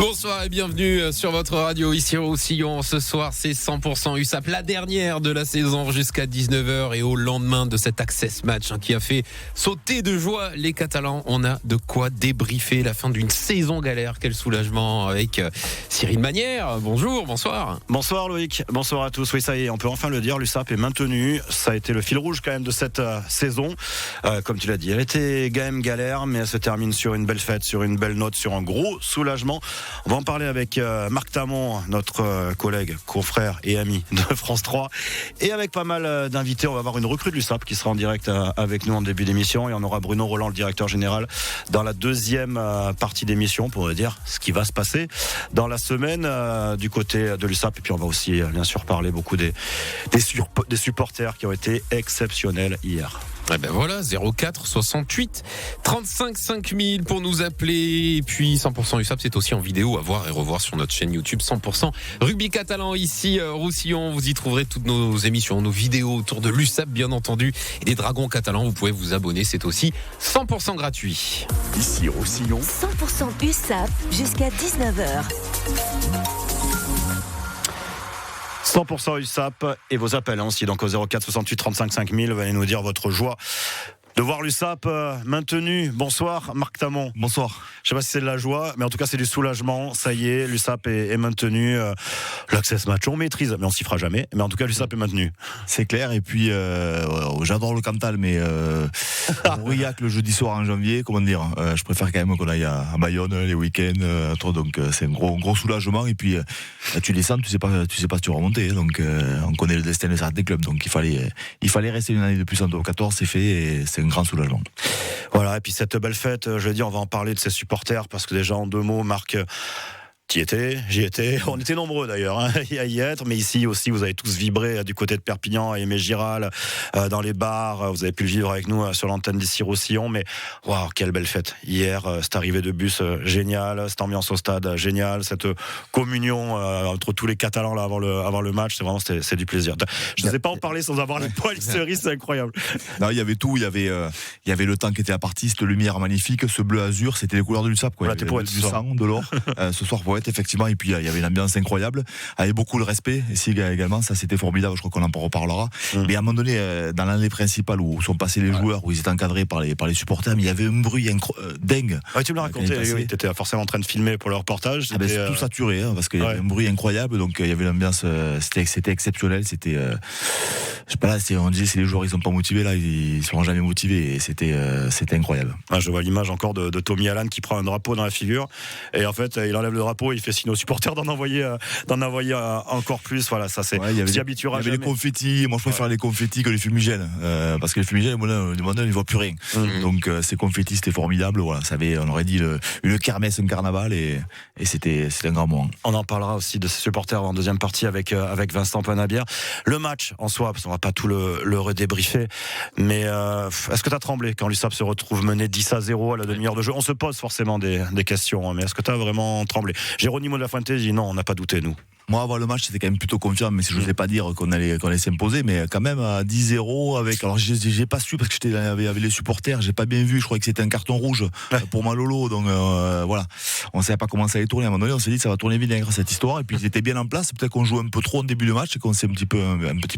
Bonsoir et bienvenue sur votre radio ici au Roussillon. Ce soir, c'est 100% USAP, la dernière de la saison jusqu'à 19h et au lendemain de cet Access Match qui a fait sauter de joie les Catalans. On a de quoi débriefer la fin d'une saison galère. Quel soulagement avec Cyril Manière. Bonjour, bonsoir. Bonsoir Loïc, bonsoir à tous. Oui, ça y est, on peut enfin le dire, l'USAP est maintenu. Ça a été le fil rouge quand même de cette saison. Comme tu l'as dit, elle était quand même galère, mais elle se termine sur une belle fête, sur une belle note, sur un gros soulagement. On va en parler avec Marc Tamon, notre collègue, confrère et ami de France 3. Et avec pas mal d'invités, on va avoir une recrue de l'USAP qui sera en direct avec nous en début d'émission. Et on aura Bruno Roland, le directeur général, dans la deuxième partie d'émission pour dire ce qui va se passer dans la semaine du côté de l'USAP. Et puis on va aussi bien sûr parler beaucoup des supporters qui ont été exceptionnels hier. Eh ben voilà, 04 68 35 5000 pour nous appeler. Et puis 100% USAP, c'est aussi en vidéo à voir et revoir sur notre chaîne YouTube 100% Rugby Catalan ici Roussillon. Vous y trouverez toutes nos émissions, nos vidéos autour de l'USAP bien entendu et des Dragons catalans. Vous pouvez vous abonner, c'est aussi 100% gratuit. Ici Roussillon, 100% USAP jusqu'à 19h. 100% USAP et vos appels aussi, donc au 04 68 35 5000, vous allez nous dire votre joie de voir l'USAP maintenu. Bonsoir Marc Tamon. Bonsoir. Je sais pas si c'est de la joie, mais en tout cas c'est du soulagement. Ça y est, l'USAP est maintenu. L'Access Match, on maîtrise, mais on s'y fera jamais. Mais en tout cas, l'USAP est maintenu. C'est clair. Et puis, j'adore le Cantal, mais Aurillac le jeudi soir en janvier, comment dire, je préfère quand même qu'on aille à Bayonne les week-ends. Donc c'est un gros soulagement. Et puis, tu descends, tu sais pas si tu vas remonter. Donc on connaît le destin de certains clubs. Donc il fallait rester une année de plus en top 14, c'est fait et c'est un grand soulagement. Voilà, et puis cette belle fête, je veux dire, on va en parler de ses supporters, parce que déjà en deux mots, Marc, j'y étais, on était nombreux d'ailleurs à y être, mais ici aussi vous avez tous vibré du côté de Perpignan, à Aimé Giral, dans les bars, vous avez pu le vivre avec nous sur l'antenne d'ici Roussillon, mais waouh, quelle belle fête hier, cette arrivée de bus géniale, cette ambiance au stade géniale, cette communion entre tous les Catalans là avant le match, c'est du plaisir. Je ne sais pas en parler sans avoir les poils cerises, c'est incroyable. Non, il y avait tout, il y avait le temps qui était à partie, cette lumière magnifique, ce bleu azur, c'était les couleurs de l'USAP quoi. Voilà, du sang, de l'or, ce soir pour effectivement, et puis il y avait une ambiance incroyable avec beaucoup de respect ici également, ça c'était formidable, je crois qu'on en reparlera. Mais à un moment donné, dans l'année principale où sont passés les joueurs, où ils étaient encadrés par les supporters, mais il y avait un bruit dingue. Ouais, tu me l'as raconté, oui, tu étais forcément en train de filmer pour le reportage. C'est tout saturé, parce qu'il y avait un bruit incroyable, donc il y avait l'ambiance, c'était exceptionnel, c'était je sais pas là, on disait c'est les joueurs ils sont pas motivés, là ils seront jamais motivés, et c'était incroyable. Je vois l'image encore de Tommy Allan qui prend un drapeau dans la figure, et en fait il enlève le drapeau, il fait signe aux supporters d'en envoyer encore plus. Voilà, ça c'est s'y habituera jamais. Il y avait les confettis, moi je préfère les confettis que les fumigènes, parce que les fumigènes, le monde ne voit plus rien. Donc ces confettis c'était formidable, voilà, on aurait dit une kermesse, un carnaval, et c'était un grand moment. On en parlera aussi de ces supporters en deuxième partie avec Vincent Panabière. Le match en soi, parce qu'on va pas tout le redébriefer, mais est-ce que tu as tremblé quand l'USAP se retrouve mené 10-0 à la demi-heure de jeu? On se pose forcément des questions, mais est-ce que tu as vraiment tremblé? Geronimo de la Fuente dit non, on n'a pas douté nous. Moi, avant le match, c'était quand même plutôt confiant, mais si je n'osais pas dire qu'on allait s'imposer, mais quand même à 10-0 avec. Alors, j'ai pas su parce que j'étais avec les supporters, j'ai pas bien vu. Je croyais que c'était un carton rouge pour Malolo, donc voilà. On savait pas comment ça allait tourner. À un moment donné, on s'est dit ça va tourner vinaigre cette histoire. Et puis ils étaient bien en place. Peut-être qu'on joue un peu trop en début de match et qu'on s'est un petit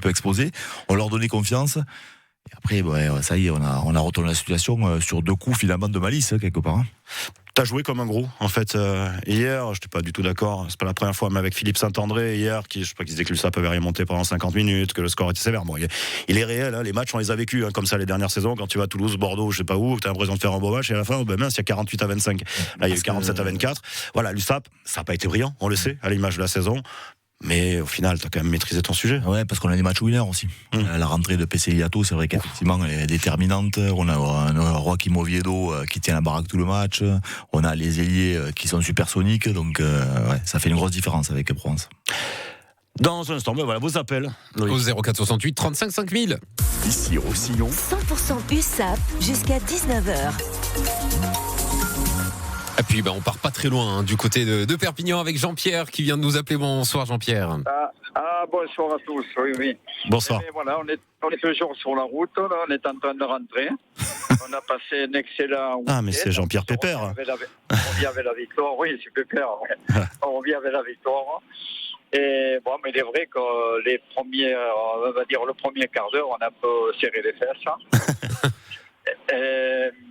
peu exposé. On leur donnait confiance. Et après, ça y est, on a retourné la situation sur deux coups finalement de malice quelque part. T'as joué comme un gros, en fait, hier, je n'étais pas du tout d'accord, c'est pas la première fois, mais avec Philippe Saint-André, hier, je crois qu'il disait que l'USAP avait remonté pendant 50 minutes, que le score était sévère. Bon, il est réel, les matchs, on les a vécus, comme ça les dernières saisons, quand tu vas à Toulouse, Bordeaux, je sais pas où, t'as l'impression de faire un beau match, et à la fin, mince, il y a 48-25. Là, il y a eu 47-24. Voilà, l'USAP, ça n'a pas été brillant, on le sait, à l'image de la saison. Mais au final, tu as quand même maîtrisé ton sujet. Ouais, parce qu'on a des matchs winners aussi. La rentrée de PC Iato, c'est vrai qu'effectivement, elle est déterminante. On a un Joaquim Oviedo qui tient la baraque tout le match. On a les ailiers qui sont supersoniques. Donc, ça fait une grosse différence avec Provence. Dans un instant, voilà, vos appels. Au 04 68 35 5000. ici Roussillon, 100% USAP jusqu'à 19h. Et puis on part pas très loin du côté de Perpignan avec Jean-Pierre qui vient de nous appeler. Bonsoir Jean-Pierre. Ah, bonsoir à tous, oui. Bonsoir. Mais voilà, on est toujours sur la route, là, on est en train de rentrer. On a passé un excellent week-end. Ah, mais c'est Jean-Pierre Pépère. On revient avec la victoire, oui, c'est Pépère. Ouais. On revient avec la victoire. Et bon, mais il est vrai que on va dire le premier quart d'heure, on a un peu serré les fesses.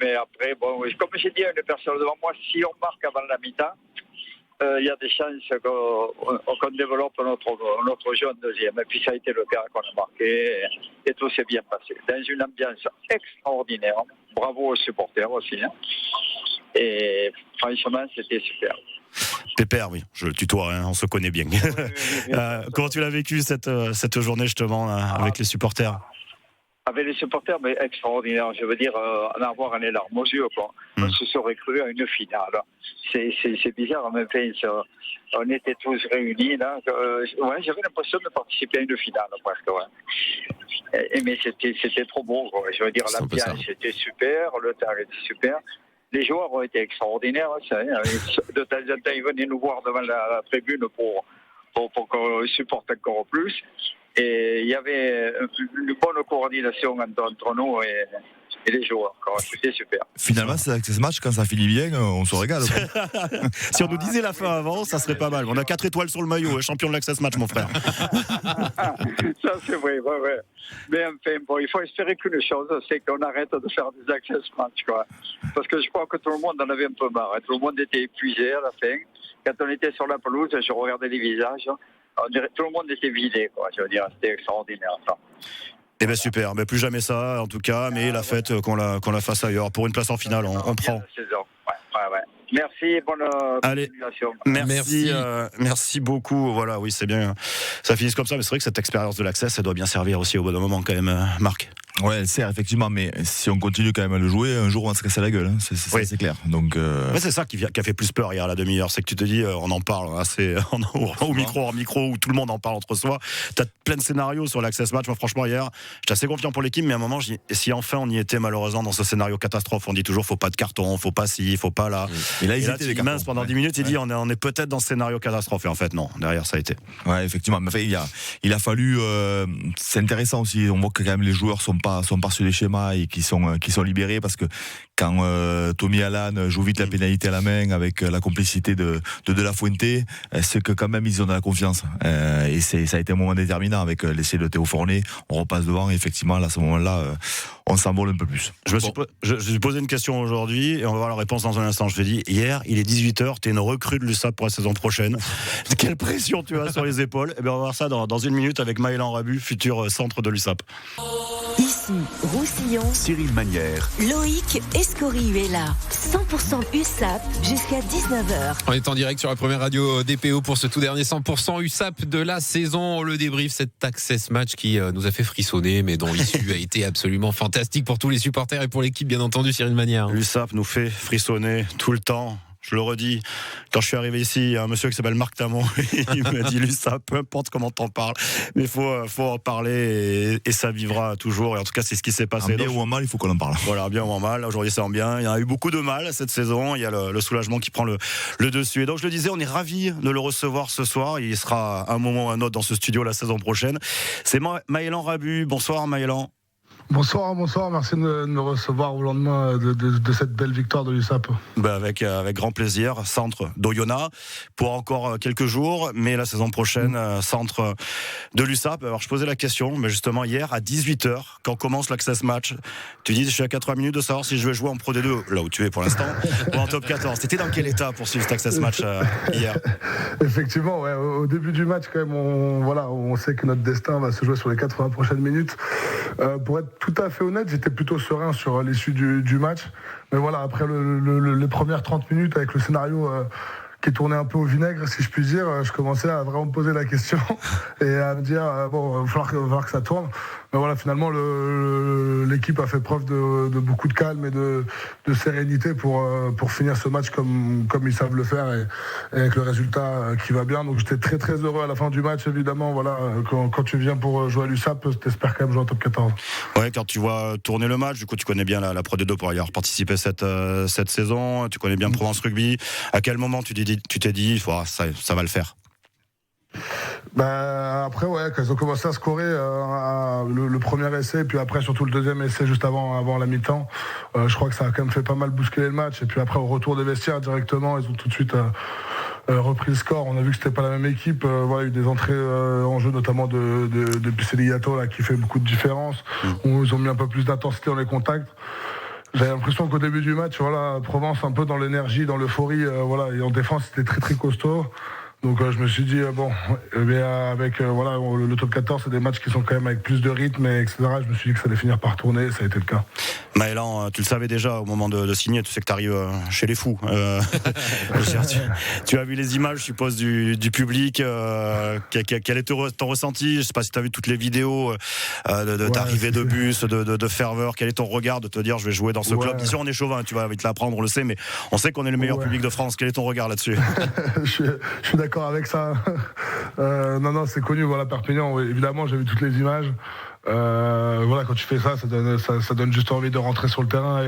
Mais après, bon, comme j'ai dit à une personne devant moi, si on marque avant la mi-temps, il y a des chances qu'on développe notre jeu en deuxième. Et puis ça a été le cas qu'on a marqué et tout s'est bien passé. Dans une ambiance extraordinaire. Bravo aux supporters aussi. Hein. Et franchement, c'était super. Pépère, oui, je le tutoie, hein, on se connaît bien. Comment tu l'as vécu cette journée justement avec les supporters? Avec les supporters, mais extraordinaire. Je veux dire, en avoir les larmes aux yeux, quoi. On se serait cru à une finale. C'est bizarre, mais on était tous réunis, là. Ouais, j'avais l'impression de participer à une finale, presque, ouais. Mais c'était trop beau, quoi. Je veux dire, l'ambiance était super, le temps était super. Les joueurs ont été extraordinaires. De temps en temps, ils venaient nous voir devant la tribune pour qu'on supporte encore plus. Et il y avait une bonne coordination entre nous et les joueurs. C'était super. Finalement, c'est ce match, quand ça finit bien, on se régale. Si on nous disait la fin avant, ça serait pas mal. On a 4 étoiles sur le maillot, champion de l'Access Match, mon frère. Ça, c'est vrai, ouais. Mais enfin, bon, il faut espérer qu'une chose, c'est qu'on arrête de faire des Access Match, quoi. Parce que je crois que tout le monde en avait un peu marre. Tout le monde était épuisé à la fin. Quand on était sur la pelouse, je regardais les visages. On dirait, tout le monde était vidé, quoi. Je veux dire, c'était extraordinaire, ça. Eh bien super, mais plus jamais ça en tout cas, mais la fête qu'on la fasse ailleurs. Pour une place en finale, on prend. Ouais. Merci, bonne continuation. Merci beaucoup. Voilà, oui, c'est bien. Ça finisse comme ça, mais c'est vrai que cette expérience de l'Access, ça doit bien servir aussi au bon moment quand même, Marc. Ouais, elle sert effectivement, mais si on continue quand même à le jouer, un jour on va se casser la gueule, hein. C'est clair. Donc, ouais, c'est ça qui a fait plus peur hier à la demi-heure, c'est que tu te dis, on en parle, hein, c'est au micro, hors micro, où tout le monde en parle entre soi. T'as plein de scénarios sur l'Access Match. Moi, franchement, hier, j'étais assez confiant pour l'équipe, mais à un moment, je dis, et si enfin on y était malheureusement dans ce scénario catastrophe, on dit toujours, faut pas de carton, faut pas ci, faut pas là. Et là, ils étaient les cartons. Pendant 10 minutes, il dit, on est peut-être dans ce scénario catastrophe, et en fait, non, derrière, ça a été. Ouais, effectivement. Mais il a fallu, c'est intéressant aussi. On voit que quand même les joueurs sont pas sur les schémas et qui sont libérés, parce que quand Tommy Allan joue vite la pénalité à la main avec la complicité de La Fuente, c'est que quand même ils ont de la confiance. Et ça a été un moment déterminant avec l'essai de Théo Fournier. On repasse devant et effectivement, là, à ce moment-là, on s'envole un peu plus. Je me suis posé une question aujourd'hui et on va voir la réponse dans un instant. Je te dis, hier, il est 18h, t'es une recrue de l'USAP pour la saison prochaine. Quelle pression tu as sur les épaules? Et bien, on va voir ça dans une minute avec Maëlan Rabu, futur centre de l'USAP. Ici, Roussillon, Cyril Manière, Loïc Escorihuela, 100% USAP jusqu'à 19h. On est en direct sur la première radio DPO pour ce tout dernier 100% USAP de la saison. Le débrief, cet Access Match qui nous a fait frissonner, mais dont l'issue a été absolument fantastique pour tous les supporters et pour l'équipe, bien entendu, Cyril Manière. L'USAP nous fait frissonner tout le temps. Je le redis, quand je suis arrivé ici, il y a un monsieur qui s'appelle Marc Tamon, il m'a dit, l'USAP, peu importe comment t'en parles, mais faut en parler et ça vivra toujours. Et en tout cas, c'est ce qui s'est passé. En bien ou en mal, il faut qu'on en parle. Voilà, bien ou en mal. Aujourd'hui, c'est en bien. Il y a eu beaucoup de mal cette saison. Il y a le soulagement qui prend le dessus. Et donc, je le disais, on est ravis de le recevoir ce soir. Il sera à un moment ou à un autre dans ce studio la saison prochaine. C'est Maëlan Rabu. Bonsoir, Maëlan. Bonsoir, merci de me recevoir au lendemain de cette belle victoire de l'USAP. Avec grand plaisir, centre d'Oyonnax pour encore quelques jours, mais la saison prochaine, centre de l'USAP. Alors je posais la question, mais justement hier à 18h, quand commence l'Access Match, tu dis je suis à 80 minutes de savoir si je vais jouer en Pro D2, là où tu es pour l'instant, ou en Top 14. T'étais dans quel état pour suivre cet Access Match hier? Effectivement, ouais, au début du match, quand même, on sait que notre destin va se jouer sur les 80 prochaines minutes. Pour être tout à fait honnête, j'étais plutôt serein sur l'issue du match. Mais voilà, après les premières 30 minutes, avec le scénario qui tournait un peu au vinaigre, si je puis dire, je commençais à vraiment me poser la question et à me dire, bon, il va falloir que ça tourne. Mais voilà, finalement, l'équipe a fait preuve de beaucoup de calme et de sérénité pour finir ce match comme ils savent le faire et avec le résultat qui va bien. Donc j'étais très très heureux à la fin du match, évidemment. Voilà, quand tu viens pour jouer à l'USAP, t'espères quand même jouer en Top 14. Ouais, quand tu vois tourner le match, du coup tu connais bien la Pro D2 pour y avoir participé cette saison, tu connais bien Provence Rugby. À quel moment tu t'es dit ça va le faire? Après, quand ils ont commencé à scorer le premier essai, puis après surtout le deuxième essai juste avant la mi-temps, je crois que ça a quand même fait pas mal bousculer le match. Et puis après, au retour des vestiaires directement, ils ont tout de suite repris le score. On a vu que c'était pas la même équipe. Il y a eu des entrées en jeu, notamment de Pisseliato là, qui fait beaucoup de différence. Ils ont mis un peu plus d'intensité dans les contacts. J'ai l'impression qu'au début du match, Provence un peu dans l'énergie, dans l'euphorie, et en défense c'était très très costaud. Donc je me suis dit avec le top 14, c'est des matchs qui sont quand même avec plus de rythme, etc. Je me suis dit que ça allait finir par tourner, ça a été le cas. Maëlan, tu le savais déjà au moment de signer, tu sais que tu arrives chez les fous. Tu as vu les images, je suppose, du public. Quel est ton ressenti? Je ne sais pas si tu as vu toutes les vidéos d'arrivée de bus, de ferveur. Quel est ton regard de te dire je vais jouer dans ce club? Bien sûr, on est chauvin, tu vas vite l'apprendre, on le sait, mais on sait qu'on est le meilleur public de France. Quel est ton regard là-dessus? Je suis d'accord avec ça. Non, c'est connu. Perpignan, évidemment, j'ai vu toutes les images. Quand tu fais ça, ça donne juste envie de rentrer sur le terrain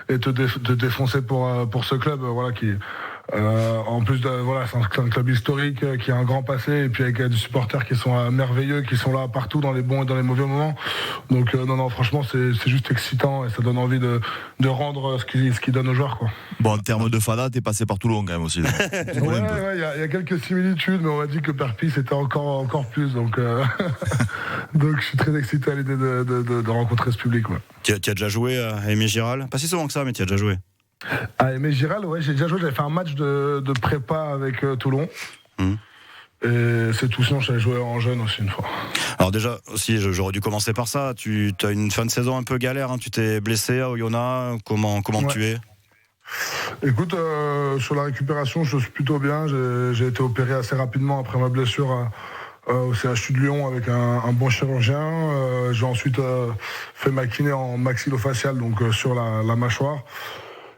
et de défoncer pour ce club, qui en plus c'est un club historique qui a un grand passé et puis avec des supporters qui sont merveilleux, qui sont là partout dans les bons et dans les mauvais moments. Donc franchement c'est juste excitant et ça donne envie de rendre ce qu'ils donnent aux joueurs, quoi. Bon, en termes de Fada, t'es passé par Toulon quand même aussi. Il y a quelques similitudes, mais on m'a dit que Perpignan c'était encore plus, donc donc je suis très excité à l'idée de rencontrer ce public, quoi. Tu as déjà joué à Aimé Giral? Pas si souvent que ça, mais tu as déjà joué. À Aimé Giral, j'ai déjà joué. J'avais fait un match de prépa avec Toulon. Et c'est tout. Sinon, j'avais joué en jeune aussi une fois. Alors déjà, aussi, j'aurais dû commencer par ça. Tu as une fin de saison un peu galère. Tu t'es blessé à Oyonnax. Comment tu es? Écoute, sur la récupération, je suis plutôt bien. J'ai été opéré assez rapidement après ma blessure au CHU de Lyon avec un bon chirurgien. J'ai ensuite fait ma kiné en maxillofacial, donc sur la mâchoire.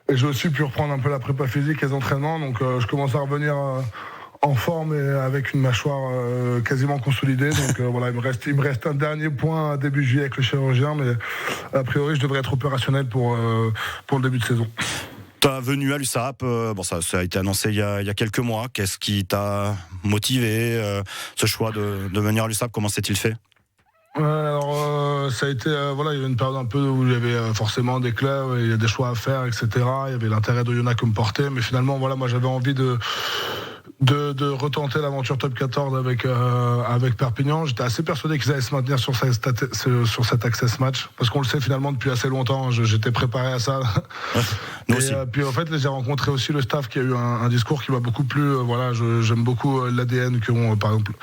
Et j'ai aussi pu reprendre un peu la prépa physique et les entraînements. Donc je commence à revenir en forme et avec une mâchoire quasiment consolidée. Donc il me reste un dernier point début juillet avec le chirurgien, mais a priori je devrais être opérationnel pour le début de saison. Ta venue à l'USAP, ça a été annoncé il y a quelques mois. Qu'est-ce qui t'a motivé, ce choix de venir à l'USAP? Comment s'est-il fait? Ça a été, il y a une période un peu où il y avait forcément des clubs, il y a des choix à faire, etc. Il y avait l'intérêt d'Oyonnax que me portait, mais finalement, moi j'avais envie de retenter l'aventure top 14 avec Perpignan. J'étais assez persuadé qu'ils allaient se maintenir sur cet access match, parce qu'on le sait finalement depuis assez longtemps. J'étais préparé à ça. Puis en fait, j'ai rencontré aussi le staff qui a eu un discours qui m'a beaucoup plu. J'aime beaucoup l'ADN qu'ont par exemple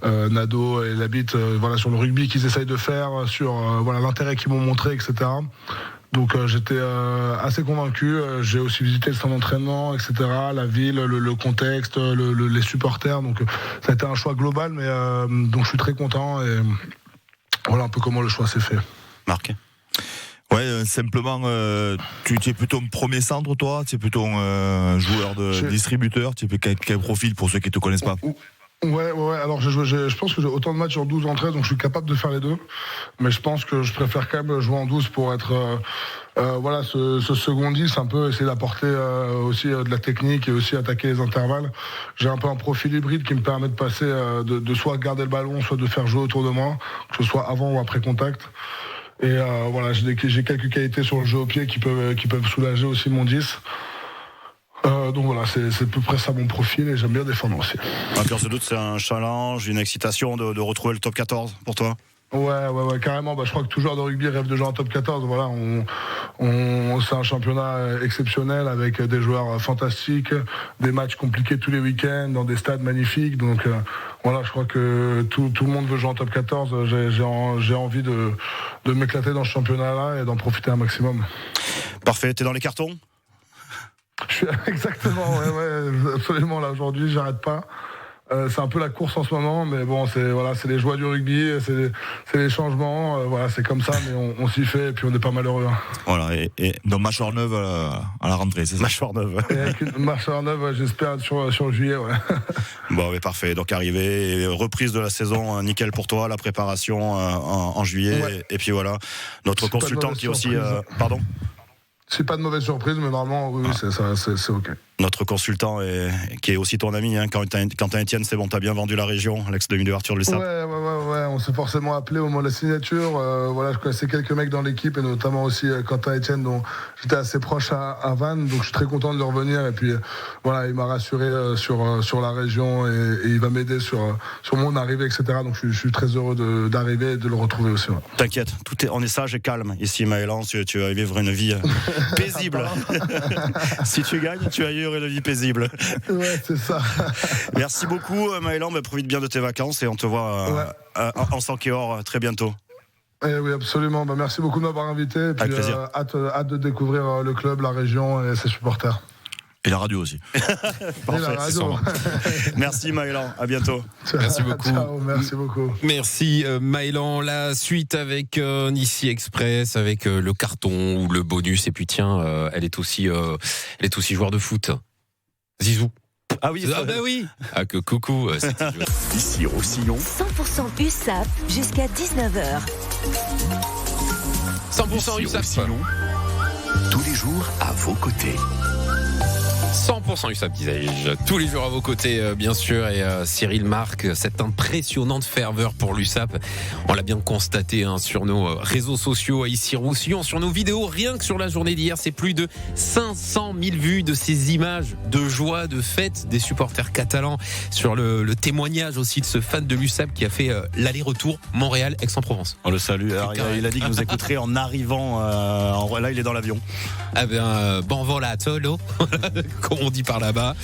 Nado et Labitte sur le rugby qu'ils essayent de faire, sur l'intérêt qu'ils m'ont montré, etc. Donc j'étais assez convaincu. J'ai aussi visité le centre d'entraînement, etc., la ville, le contexte, les supporters. Donc ça a été un choix global, mais donc je suis très content et voilà un peu comment le choix s'est fait. Marc? Ouais, simplement, tu es plutôt un premier centre, toi? Tu es plutôt un joueur de distributeur? Tu es quel profil pour ceux qui te connaissent pas? Ouais. Alors je pense que j'ai autant de matchs en 12 en 13, donc je suis capable de faire les deux. Mais je pense que je préfère quand même jouer en 12 pour être ce second 10, un peu essayer d'apporter aussi de la technique et aussi attaquer les intervalles. J'ai un peu un profil hybride qui me permet de passer de soit garder le ballon, soit de faire jouer autour de moi, que ce soit avant ou après contact. Et j'ai quelques qualités sur le jeu au pied qui peuvent soulager aussi mon 10. Donc voilà, c'est à peu près ça mon profil et j'aime bien défendre aussi. On se doute, c'est un challenge, une excitation de retrouver le top 14 pour toi? Ouais, carrément. Je crois que tout joueur de rugby rêve de jouer en top 14. Voilà, c'est un championnat exceptionnel avec des joueurs fantastiques, des matchs compliqués tous les week-ends, dans des stades magnifiques. Donc je crois que tout le monde veut jouer en top 14. J'ai envie de m'éclater dans ce championnat-là et d'en profiter un maximum. Parfait, t'es dans les cartons? Exactement, ouais, absolument. Là aujourd'hui, j'arrête pas. C'est un peu la course en ce moment, mais bon, c'est les joies du rugby, c'est les changements, c'est comme ça, mais on s'y fait et puis on n'est pas malheureux. Voilà, et donc mâchoire neuve à la rentrée, c'est ça? Mâchoire neuve. Et avec une mâchoire neuve, j'espère sur juillet, ouais. Bon, mais parfait. Donc arrivé, reprise de la saison, nickel pour toi, la préparation en juillet, ouais. Et puis voilà, notre consultant qui est aussi, pardon. C'est pas de mauvaise surprise, mais normalement, oui, c'est ok. Notre consultant qui est aussi ton ami, hein, Quentin Etienne, c'est bon, t'as bien vendu la région, l'ex-demi d'ouverture de l'USAP. Ouais, on s'est forcément appelé au moment de la signature. Voilà, je connaissais quelques mecs dans l'équipe et notamment aussi Quentin Etienne, dont j'étais assez proche à Vannes, donc je suis très content de le revenir. Et puis voilà, il m'a rassuré sur la région et il va m'aider sur mon arrivée, etc. Donc je suis très heureux d'arriver et de le retrouver aussi. Ouais. T'inquiète, on est sage et calme ici, Maëlan. Tu vas vivre une vie paisible. Si tu gagnes, tu vas vivre une vie paisible. Ouais, c'est ça. Merci beaucoup, Maëlan. Profite bien de tes vacances et on te voit en Sankéor très bientôt. Oui, absolument. Merci beaucoup de m'avoir invité. Et puis, avec plaisir. Hâte de découvrir le club, la région et ses supporters. Et la radio aussi. Parfait, la radio. Merci Maëlan, à bientôt. Merci beaucoup. Ciao, merci beaucoup. Merci Maëlan. La suite avec Nissi Express, avec le carton ou le bonus. Et puis tiens, elle est aussi joueur de foot. Zizou. Ah oui, oui. Ah que coucou. Ici Roussillon. 100% USAP jusqu'à 19h. 100% Ici USAP. Roussillon. Tous les jours à vos côtés. 100% USAP, disais-je. Tous les jours à vos côtés, bien sûr. Et Cyril marque cette impressionnante ferveur pour l'USAP. On l'a bien constaté sur nos réseaux sociaux ici Roussillon, sur nos vidéos. Rien que sur la journée d'hier, c'est plus de 500 000 vues de ces images de joie, de fête des supporters catalans. Sur le témoignage aussi de ce fan de l'USAP qui a fait l'aller-retour Montréal-Aix-en-Provence. On le salue. Alors, il a dit qu'il nous écouterait en arrivant. Là, il est dans l'avion. Ah bon voilà, solo. Comme on dit par là-bas.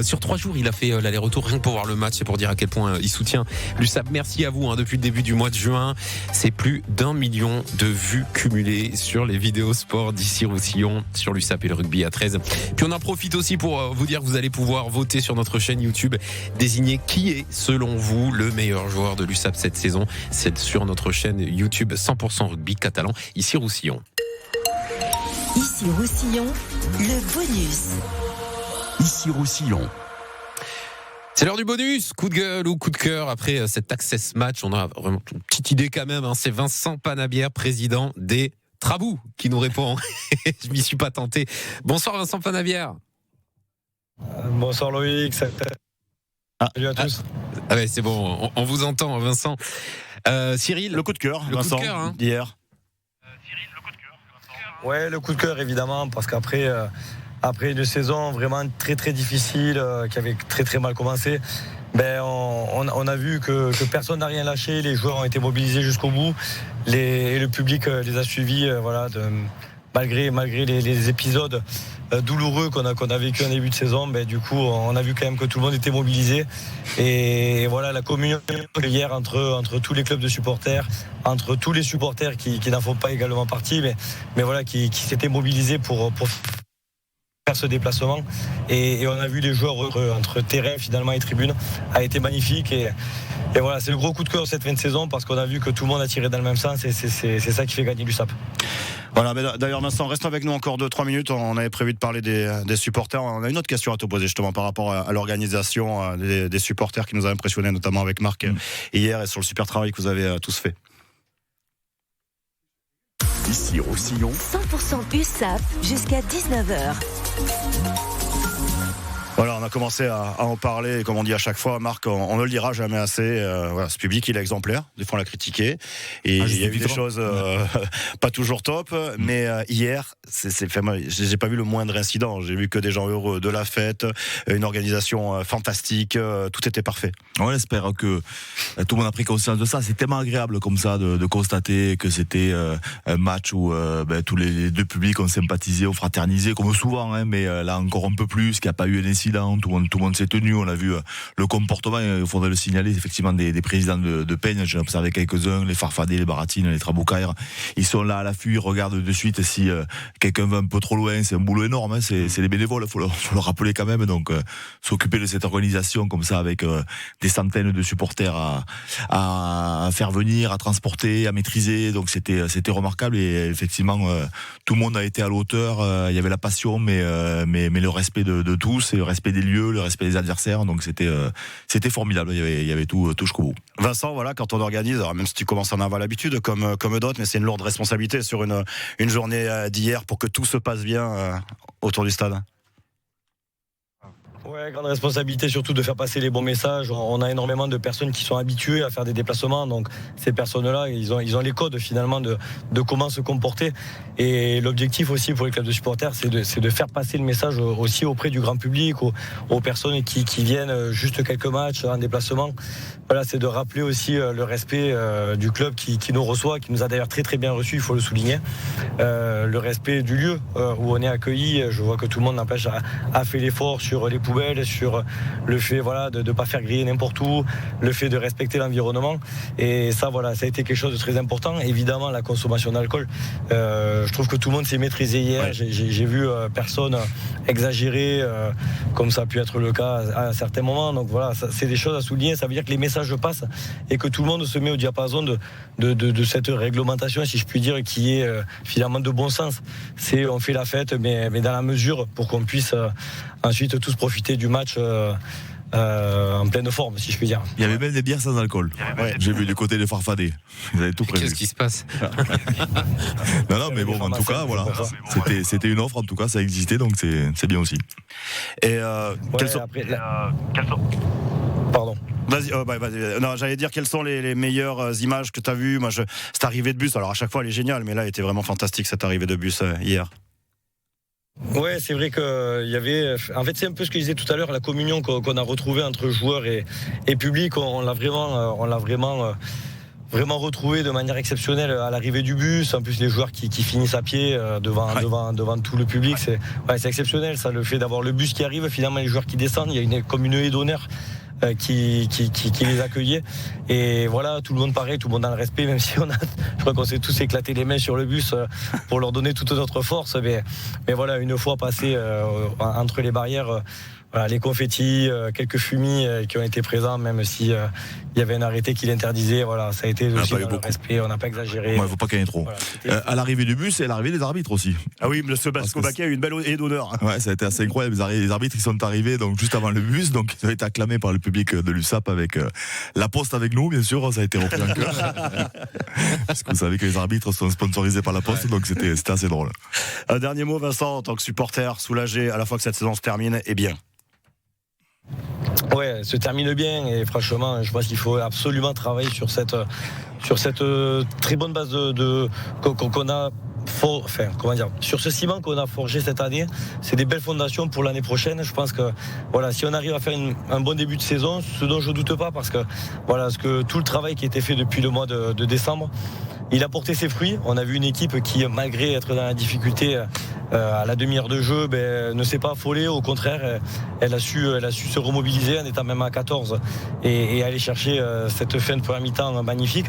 Sur 3 jours, il a fait l'aller-retour rien que pour voir le match et pour dire à quel point il soutient l'USAP. Merci à vous depuis le début du mois de juin. C'est plus d'1 million de vues cumulées sur les vidéos sport d'ici Roussillon, sur l'USAP et le rugby à 13. Puis on en profite aussi pour vous dire que vous allez pouvoir voter sur notre chaîne YouTube, désigner qui est selon vous le meilleur joueur de l'USAP cette saison. C'est sur notre chaîne YouTube 100% rugby catalan, ici Roussillon. Ici Roussillon, le bonus. Ici Roussillon. C'est l'heure du bonus, coup de gueule ou coup de cœur. Après cet Access Match, on a vraiment une petite idée quand même. C'est Vincent Panabière, président des Trabous, qui nous répond. Je m'y suis pas tenté. Bonsoir Vincent Panabière. Bonsoir Loïc. Salut à tous. Ah ouais, c'est bon, on vous entend Vincent. Cyril. Le coup de cœur, le Vincent, coup de cœur, d'hier. Ouais, le coup de cœur évidemment, parce qu'après une saison vraiment très très difficile, qui avait très très mal commencé, on a vu que personne n'a rien lâché, les joueurs ont été mobilisés jusqu'au bout, et le public les a suivis, malgré les épisodes douloureux qu'on a vécu en début de saison. Du coup, on a vu quand même que tout le monde était mobilisé, et voilà la communion hier entre tous les clubs de supporters, entre tous les supporters qui n'en font pas également partie, mais voilà qui s'étaient mobilisés pour faire ce déplacement, et on a vu les joueurs entre terrain finalement et tribune, a été magnifique, et voilà, c'est le gros coup de cœur cette fin de saison, parce qu'on a vu que tout le monde a tiré dans le même sens, et c'est ça qui fait gagner l'USAP. Voilà, d'ailleurs Vincent, reste avec nous encore 2-3 minutes. On avait prévu de parler des supporters. On a une autre question à te poser justement par rapport à l'organisation des supporters qui nous a impressionnés, notamment avec Marc hier, et sur le super travail que vous avez tous fait. Ici Roussillon. 100% USAP jusqu'à 19h. Voilà, on a commencé à en parler, et comme on dit à chaque fois, Marc, on ne le dira jamais assez. Voilà, ce public, il est exemplaire. Des fois, on l'a critiqué. Et il y a eu des choses pas toujours top. Mais hier, j'ai pas vu le moindre incident. J'ai vu que des gens heureux, de la fête, une organisation fantastique. Tout était parfait. On espère que tout le monde a pris conscience de ça. C'est tellement agréable comme ça de constater que c'était un match où tous les deux publics ont sympathisé, ont fraternisé, comme souvent. Mais là, encore un peu plus, qu'il n'y a pas eu un incident. Tout le monde s'est tenu. On a vu le comportement, il faudrait le signaler, effectivement, des présidents de Peigne. J'en ai observé quelques-uns, les Farfadés, les Baratines, les Traboucaires. Ils sont là à l'affût, ils regardent de suite si quelqu'un va un peu trop loin. C'est un boulot énorme, c'est les bénévoles, faut le rappeler quand même. Donc s'occuper de cette organisation comme ça, avec des centaines de supporters à faire venir, à transporter, à maîtriser. Donc c'était remarquable, et effectivement tout le monde a été à l'auteur. Il y avait la passion, mais le respect de tous, et le respect des lieux, le respect des adversaires. Donc c'était formidable. Il y avait tout jusqu'au bout. Vincent, voilà, quand on organise, alors même si tu commences à en avoir l'habitude comme d'autres, mais c'est une lourde responsabilité sur une journée d'hier pour que tout se passe bien autour du stade. Ouais, grande responsabilité surtout de faire passer les bons messages. On a énormément de personnes qui sont habituées à faire des déplacements, donc ces personnes-là, ils ont les codes finalement de comment se comporter. Et l'objectif aussi pour les clubs de supporters, c'est de faire passer le message aussi auprès du grand public, aux personnes qui viennent juste quelques matchs en déplacement. Voilà, c'est de rappeler aussi le respect du club qui nous reçoit, qui nous a d'ailleurs très très bien reçus, il faut le souligner. Le respect du lieu où on est accueilli. Je vois que tout le monde n'empêche a fait l'effort sur les poubelles, sur le fait de ne pas faire griller n'importe où, le fait de respecter l'environnement. Et ça, ça a été quelque chose de très important. Évidemment, la consommation d'alcool. Je trouve que tout le monde s'est maîtrisé hier. Ouais. J'ai vu personne exagérer comme ça a pu être le cas à certains moments. Donc voilà, c'est des choses à souligner. Ça veut dire que les messages passent et que tout le monde se met au diapason de cette réglementation, si je puis dire, qui est finalement de bon sens. On fait la fête, mais dans la mesure pour qu'on puisse ensuite tous profiter du match en pleine forme, si je puis dire. Il y avait même des bières sans alcool. Ouais. J'ai vu du côté des Farfadets. Ils avaient tout prévu. Qu'est-ce qui se passe? Non, mais bon, en tout cas, voilà. C'était une offre, en tout cas, ça existait, donc c'est bien aussi. Et quels sont... Pardon. Vas-y. Non, j'allais dire quelles sont les meilleures images que tu as vues. Moi, cette arrivée de bus, alors à chaque fois elle est géniale, mais là elle était vraiment fantastique cette arrivée de bus hier. Ouais, c'est vrai qu'il y avait. En fait, c'est un peu ce que je disais tout à l'heure, la communion qu'on a retrouvée entre joueurs et public. On l'a vraiment retrouvé de manière exceptionnelle à l'arrivée du bus. En plus, les joueurs qui finissent à pied devant tout le public, c'est exceptionnel. Ça, le fait d'avoir le bus qui arrive, finalement les joueurs qui descendent, il y a comme une haie d'honneur qui les accueillait. Et voilà, tout le monde pareil, tout le monde dans le respect, même si je crois qu'on s'est tous éclaté les mains sur le bus pour leur donner toute notre force. Mais voilà, une fois passé entre les barrières, les confettis, quelques fumis qui ont été présents, même si il y avait un arrêté qui l'interdisait. Voilà, ça a été aussi dans le respect, on n'a pas exagéré. Il ne faut pas qu'il y en ait trop. Voilà, à l'arrivée du bus et à l'arrivée des arbitres aussi. Ah oui, le Sebasco Baquet a eu une belle haie d'honneur. Ouais, ça a été assez incroyable. Les arbitres ils sont arrivés donc juste avant le bus, donc ils ont été acclamés par le public de l'USAP avec la Poste avec nous, bien sûr, ça a été repris en cœur. Parce que vous savez que les arbitres sont sponsorisés par la Poste, donc c'était assez drôle. Un dernier mot, Vincent, en tant que supporter, soulagé à la fois que cette saison se termine et bien. Ouais, elle se termine bien et franchement, je pense qu'il faut absolument travailler sur cette très bonne base qu'on a. Sur ce ciment qu'on a forgé cette année, c'est des belles fondations pour l'année prochaine. Je pense que si on arrive à faire un bon début de saison, ce dont je ne doute pas, parce que tout le travail qui a été fait depuis le mois de décembre, il a porté ses fruits. On a vu une équipe qui, malgré être dans la difficulté à la demi-heure de jeu, ne s'est pas affolée. Au contraire, elle a su se remobiliser en étant même à 14 et aller chercher cette fin de première mi-temps magnifique.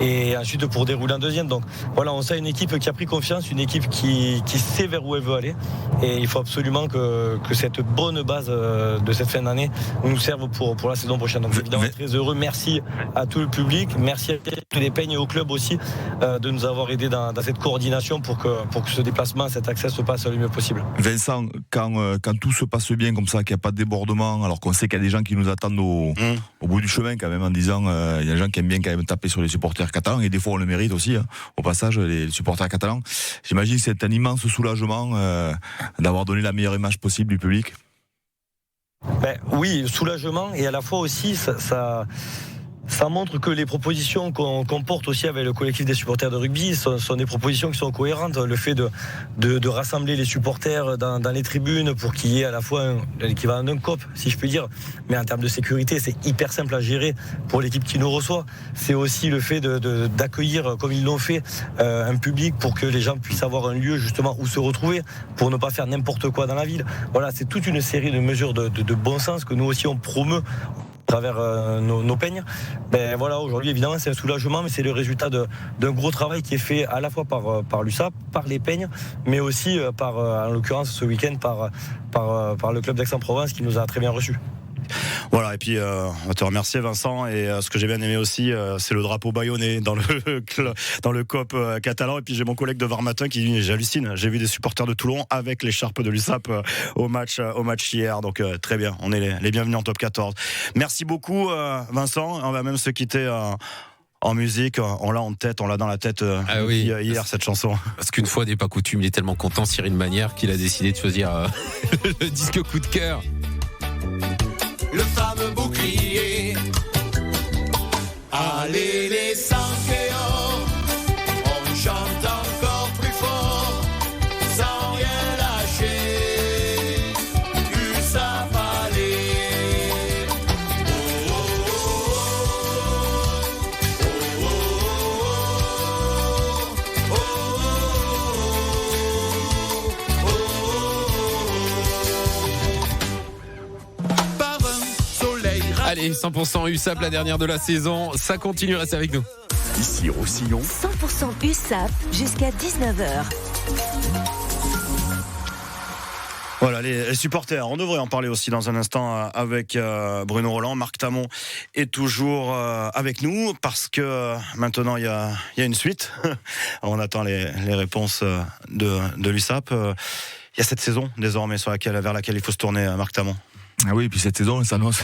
Et ensuite pour dérouler en deuxième. Donc on sait une équipe qui a pris confiance, une équipe qui sait vers où elle veut aller. Et il faut absolument que cette bonne base de cette fin d'année nous serve pour la saison prochaine. Donc évidemment très heureux. Merci à tout le public, merci à tous les peignes et au club aussi de nous avoir aidés dans cette coordination pour que ce déplacement, cet accès se passe le mieux possible. Vincent, quand tout se passe bien comme ça, qu'il n'y a pas de débordement, alors qu'on sait qu'il y a des gens qui nous attendent au bout du chemin quand même, en disant il y a des gens qui aiment bien quand même taper sur les supporters catalans, et des fois on le mérite aussi, au passage, les supporters catalans. J'imagine que c'est un immense soulagement d'avoir donné la meilleure image possible du public. Oui, soulagement, et à la fois aussi ça montre que les propositions qu'on porte aussi avec le collectif des supporters de rugby sont des propositions qui sont cohérentes. Le fait de rassembler les supporters dans les tribunes pour qu'il y ait à la fois l'équivalent d'un COP, si je puis dire, mais en termes de sécurité, c'est hyper simple à gérer pour l'équipe qui nous reçoit. C'est aussi le fait d'accueillir, comme ils l'ont fait, un public pour que les gens puissent avoir un lieu justement où se retrouver, pour ne pas faire n'importe quoi dans la ville. Voilà, c'est toute une série de mesures de bon sens que nous aussi on promeut à travers nos peignes. Aujourd'hui évidemment c'est un soulagement, mais c'est le résultat d'un gros travail qui est fait à la fois par l'USAP, par les peignes, mais aussi en l'occurrence ce week-end par le club d'Aix-en-Provence qui nous a très bien reçus. Voilà, et puis on va te remercier Vincent, et ce que j'ai bien aimé aussi c'est le drapeau bayonnais dans le COP catalan. Et puis j'ai mon collègue de Var-Matin qui dit j'hallucine, j'ai vu des supporters de Toulon avec l'écharpe de l'USAP au match hier, donc très bien, on est les bienvenus en top 14. Merci beaucoup Vincent, on va même se quitter en musique, on l'a dans la tête hier cette chanson. Parce qu'une fois n'est pas coutume, il est tellement content Cyril Manière qu'il a décidé de choisir le disque coup de cœur. le fameux bouclier. Allez les Sankéos, on chante encore plus fort, sans rien lâcher. USAP allez. Oh, oh, oh, oh. Par un soleil. Allez, 100% USAP, la dernière de la saison. Ça continue, restez avec nous. Ici Roussillon, 100% USAP jusqu'à 19h. Voilà, les supporters, on devrait en parler aussi dans un instant avec Bruno Roland. Marc Tamon est toujours avec nous parce que maintenant il y a une suite. On attend les réponses de l'USAP. Il y a cette saison désormais vers laquelle il faut se tourner, Marc Tamon. Ah oui, puis cette saison, elle s'annonce.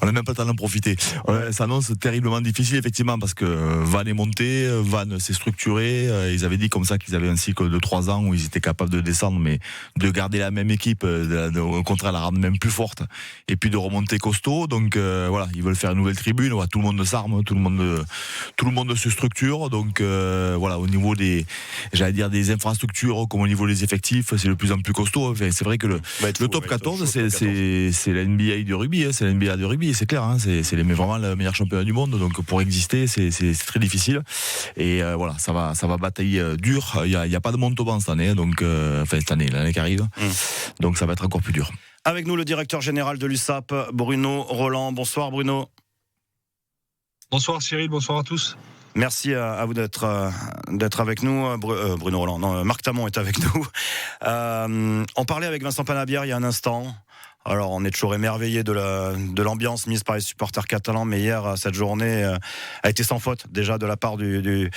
On n'a même pas le temps d'en profiter. Elle s'annonce terriblement difficile, effectivement, parce que Vannes est monté, Vannes s'est structuré. Ils avaient dit comme ça qu'ils avaient un cycle de 3 ans où ils étaient capables de descendre, mais de garder la même équipe, au contraire, la rendre même plus forte, et puis de remonter costaud. Donc voilà, ils veulent faire une nouvelle tribune. Voilà, tout le monde s'arme, tout le monde se structure. Donc voilà, au niveau des infrastructures, comme au niveau des effectifs, c'est de plus en plus costaud. Enfin, c'est vrai que le top 14, c'est la NBA du rugby, hein, c'est la NBA du rugby, c'est clair, hein, c'est vraiment le meilleur championnat du monde, donc pour exister, c'est très difficile. Et voilà, ça va batailler dur. Il y a pas de Montauban cette année, donc l'année qui arrive, donc ça va être encore plus dur. Avec nous, le directeur général de l'USAP, Bruno Roland. Bonsoir Bruno. Bonsoir Cyril, bonsoir à tous. Merci à vous d'être avec nous. Bruno Roland, non, Marc Tamon est avec nous. On parlait avec Vincent Panabière il y a un instant. Alors, on est toujours émerveillé de l'ambiance mise par les supporters catalans, mais hier, cette journée a été sans faute, déjà de la part du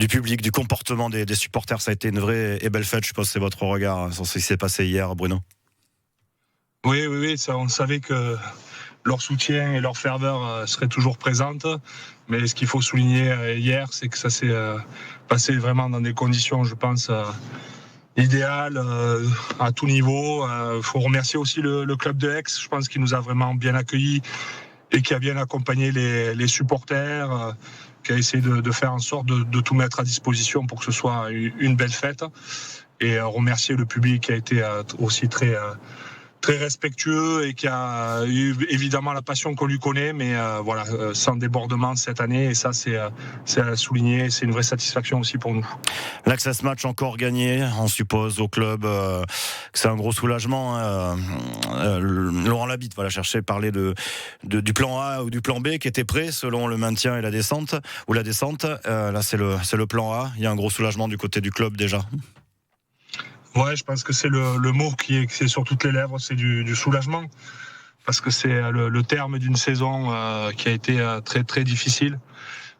public, du comportement des supporters. Ça a été une vraie et belle fête. Je suppose que c'est votre regard sur ce qui s'est passé hier, Bruno. Oui, ça, on savait que leur soutien et leur ferveur seraient toujours présentes. Mais ce qu'il faut souligner hier, c'est que ça s'est passé vraiment dans des conditions, je pense, idéal à tout niveau. Faut remercier aussi le club de Aix, je pense qu'il nous a vraiment bien accueillis et qui a bien accompagné les supporters, qui a essayé de faire en sorte de tout mettre à disposition pour que ce soit une belle fête, et remercier le public qui a été aussi très respectueux et qui a eu évidemment la passion qu'on lui connaît, mais voilà, sans débordement cette année, et ça c'est à souligner, c'est une vraie satisfaction aussi pour nous. L'Access Match encore gagné, on suppose au club que c'est un gros soulagement. Laurent Labitte va la chercher, parler du plan A ou du plan B qui était prêt selon le maintien et la descente, ou la descente. Là c'est le plan A, il y a un gros soulagement du côté du club déjà. Ouais, je pense que c'est le mot qui est sur toutes les lèvres, c'est du soulagement, parce que c'est le terme d'une saison qui a été très très difficile.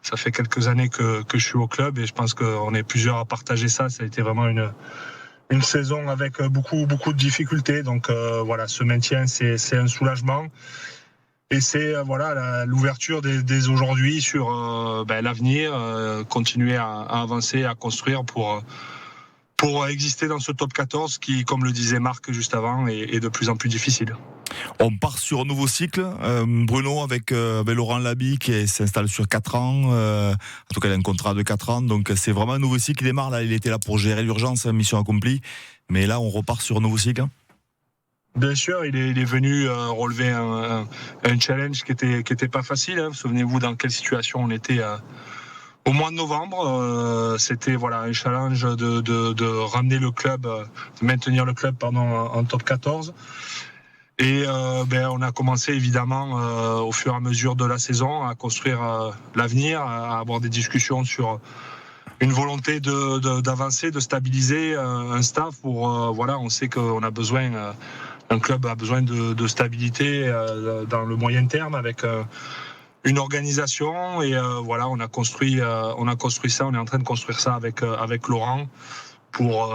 Ça fait quelques années que je suis au club, et je pense qu'on est plusieurs à partager ça. Ça a été vraiment une saison avec beaucoup de difficultés. Donc voilà, ce maintien, c'est un soulagement, et c'est l'ouverture dès aujourd'hui sur l'avenir, continuer à avancer, à construire pour exister dans ce top 14 qui, comme le disait Marc juste avant, est de plus en plus difficile. On part sur un nouveau cycle, Bruno, avec Laurent Labi qui s'installe sur 4 ans, en tout cas il a un contrat de 4 ans, donc c'est vraiment un nouveau cycle qui démarre. Là, il était là pour gérer l'urgence, mission accomplie, mais là on repart sur un nouveau cycle. Bien sûr, il est venu relever un challenge qui était pas facile, hein. Souvenez-vous dans quelle situation on était au mois de novembre. C'était un challenge de ramener le club, de maintenir le club en top 14. Et on a commencé évidemment au fur et à mesure de la saison à construire l'avenir, à avoir des discussions sur une volonté d'avancer, de stabiliser un staff pour on sait qu'on a besoin, un club a besoin de stabilité dans le moyen terme, avec une organisation, et on a construit ça, on est en train de construire ça avec Laurent pour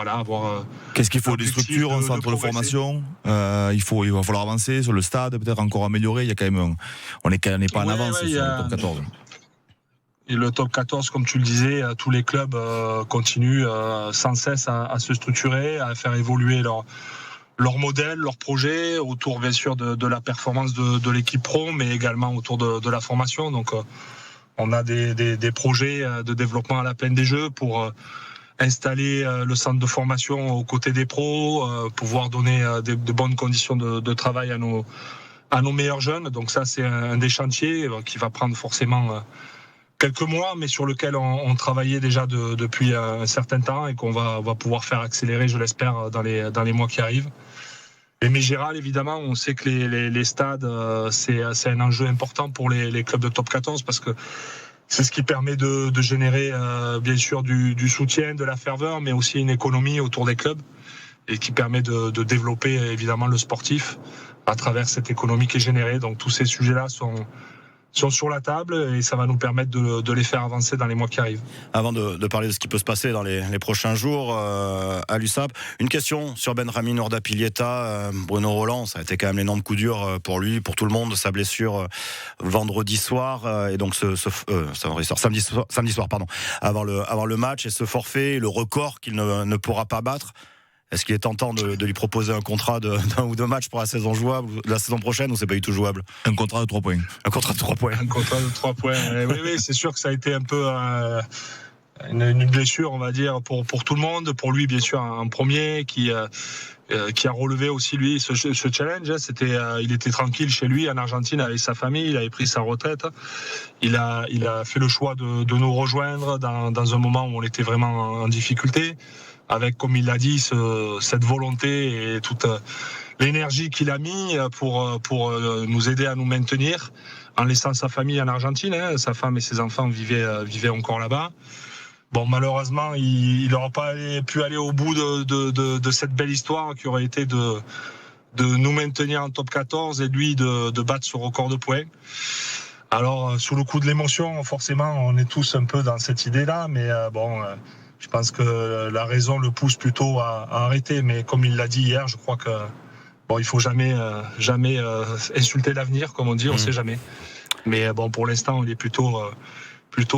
avoir. Qu'est-ce qu'il faut? Des structures, un centre de formation. Il va falloir avancer sur le stade, peut-être encore améliorer. Il y a quand même, on n'est pas en avance sur le top 14. Et le top 14, comme tu le disais, tous les clubs continuent sans cesse à se structurer, à faire évoluer leur modèle, leur projet, autour bien sûr de la performance de l'équipe pro, mais également autour de la formation. Donc on a des projets de développement à la peine des jeux pour installer le centre de formation aux côtés des pros, pouvoir donner de bonnes conditions de travail à nos meilleurs jeunes. Donc ça, c'est un des chantiers qui va prendre forcément quelques mois, mais sur lequel on travaillait déjà depuis un certain temps et qu'on va pouvoir faire accélérer, je l'espère, dans les mois qui arrivent. Et Mégéral, évidemment, on sait que les stades, c'est un enjeu important pour les clubs de top 14 parce que c'est ce qui permet de générer bien sûr du soutien, de la ferveur, mais aussi une économie autour des clubs et qui permet de développer évidemment le sportif à travers cette économie qui est générée. Donc tous ces sujets-là sont sur la table et ça va nous permettre de les faire avancer dans les mois qui arrivent. Avant de parler de ce qui peut se passer dans les prochains jours à l'USAP, une question sur Benjamin Ordapilieta. Bruno Roland, ça a été quand même l'énorme coup dur pour lui, pour tout le monde, sa blessure vendredi soir et donc samedi soir, avant le match et ce forfait, le record qu'il ne pourra pas battre. Est-ce qu'il est tentant de lui proposer un contrat d'un ou deux matchs pour la saison jouable, la saison prochaine, ou c'est pas du tout jouable? Un contrat de 3 points. Un contrat de 3 points. Un contrat de 3 points. Oui, c'est sûr que ça a été un peu une blessure, on va dire, pour tout le monde. Pour lui, bien sûr, un premier qui a relevé aussi lui ce challenge. Il était tranquille chez lui en Argentine avec sa famille. Il avait pris sa retraite. Il a fait le choix de nous rejoindre dans un moment où on était vraiment en difficulté. Avec, comme il l'a dit, cette volonté et toute l'énergie qu'il a mis pour nous aider à nous maintenir, en laissant sa famille en Argentine. Sa femme et ses enfants vivaient encore là-bas. Bon, malheureusement, il n'aura pas pu aller au bout de cette belle histoire qui aurait été de nous maintenir en top 14 et lui de battre ce record de points. Alors, sous le coup de l'émotion, forcément, on est tous un peu dans cette idée-là, mais je pense que la raison le pousse plutôt à arrêter. Mais comme il l'a dit hier, je crois que il faut jamais insulter l'avenir, comme on dit, on sait jamais. Mais pour l'instant, il est plutôt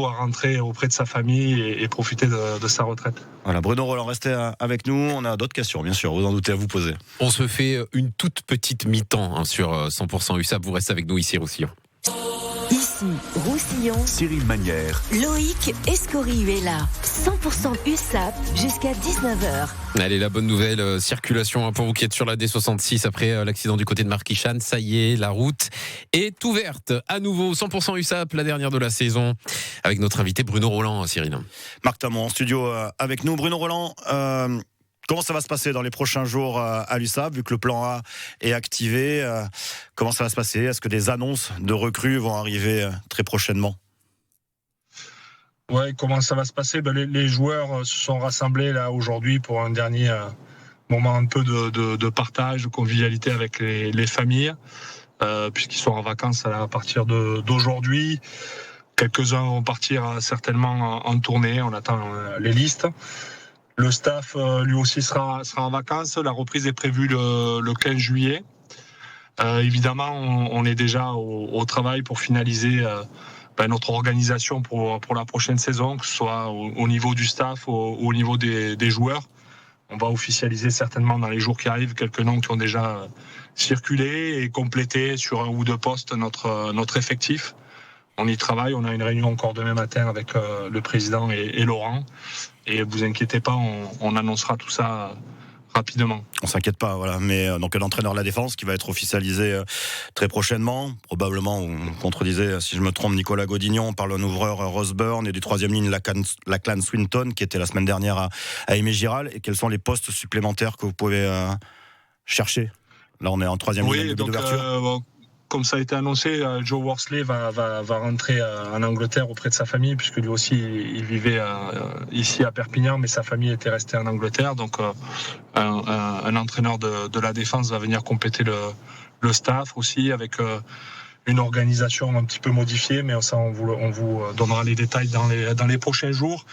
à rentrer auprès de sa famille et profiter de sa retraite. Voilà, Bruno Roland, restez avec nous. On a d'autres questions, bien sûr, vous en doutez, à vous poser. On se fait une toute petite mi-temps sur 100% USAP. Vous restez avec nous ici, Roussillon. Ici, Roussillon. Cyril Manière. Loïc Escorihuela. 100% USAP jusqu'à 19h. Allez, la bonne nouvelle, circulation pour vous qui êtes sur la D66 après l'accident du côté de Marquichane. Ça y est, la route est ouverte. À nouveau, 100% USAP, la dernière de la saison, avec notre invité Bruno Roland, Cyril. Marc Tamon en studio avec nous. Bruno Roland, comment ça va se passer dans les prochains jours à l'USAP, vu que le plan A est activé? Comment ça va se passer? Est-ce que des annonces de recrues vont arriver très prochainement? Ouais, comment ça va se passer? Les joueurs se sont rassemblés là aujourd'hui pour un dernier moment un peu de partage, de convivialité avec les familles, puisqu'ils sont en vacances à partir d'aujourd'hui. Quelques-uns vont partir certainement en tournée. On attend les listes. Le staff, lui aussi, sera en vacances. La reprise est prévue le 15 juillet. Évidemment, on est déjà au travail pour finaliser notre organisation pour la prochaine saison, que ce soit au niveau du staff ou au niveau des joueurs. On va officialiser certainement dans les jours qui arrivent quelques noms qui ont déjà circulé et complété sur un ou deux postes notre effectif. On y travaille, on a une réunion encore demain matin avec le président et Laurent. Et vous inquiétez pas, on annoncera tout ça rapidement. On s'inquiète pas, voilà. Mais donc un entraîneur de la défense qui va être officialisé très prochainement. Probablement, on contredisait, si je me trompe, Nicolas Godignon. On parle d'un ouvreur Roseburn et du troisième ligne Lachlan Swinton qui était la semaine dernière à Aimé Giral. Et quels sont les postes supplémentaires que vous pouvez chercher? Là, on est en troisième ligne d'ouverture. Comme ça a été annoncé, Joe Worsley va rentrer en Angleterre auprès de sa famille, puisque lui aussi il vivait ici à Perpignan, mais sa famille était restée en Angleterre. Donc un entraîneur de la défense va venir compléter le staff aussi, avec une organisation un petit peu modifiée, mais ça on vous donnera les détails dans les prochains jours.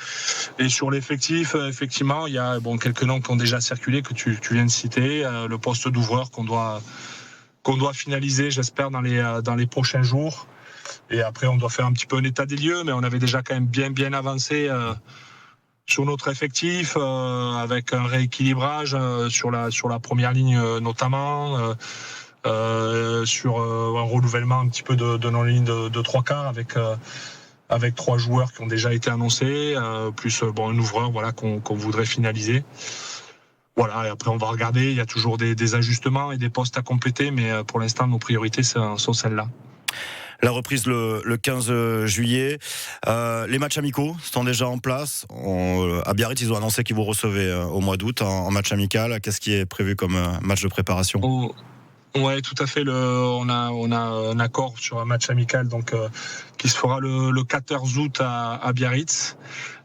Et sur l'effectif, effectivement, il y a quelques noms qui ont déjà circulé, que tu viens de citer, le poste d'ouvreur qu'on doit finaliser, j'espère, dans les prochains jours. Et après, on doit faire un petit peu un état des lieux, mais on avait déjà quand même bien avancé sur notre effectif, avec un rééquilibrage sur la première ligne notamment, sur un renouvellement un petit peu de nos lignes de trois quarts avec 3 joueurs qui ont déjà été annoncés, plus un ouvreur qu'on voudrait finaliser. Voilà, et après on va regarder, il y a toujours des ajustements et des postes à compléter, mais pour l'instant nos priorités sont celles-là. La reprise le 15 juillet. Les matchs amicaux sont déjà en place. À Biarritz, ils ont annoncé qu'ils vous recevaient au mois d'août en match amical. Qu'est-ce qui est prévu comme match de préparation ? Ouais, tout à fait. On a un accord sur un match amical qui se fera le 14 août à Biarritz.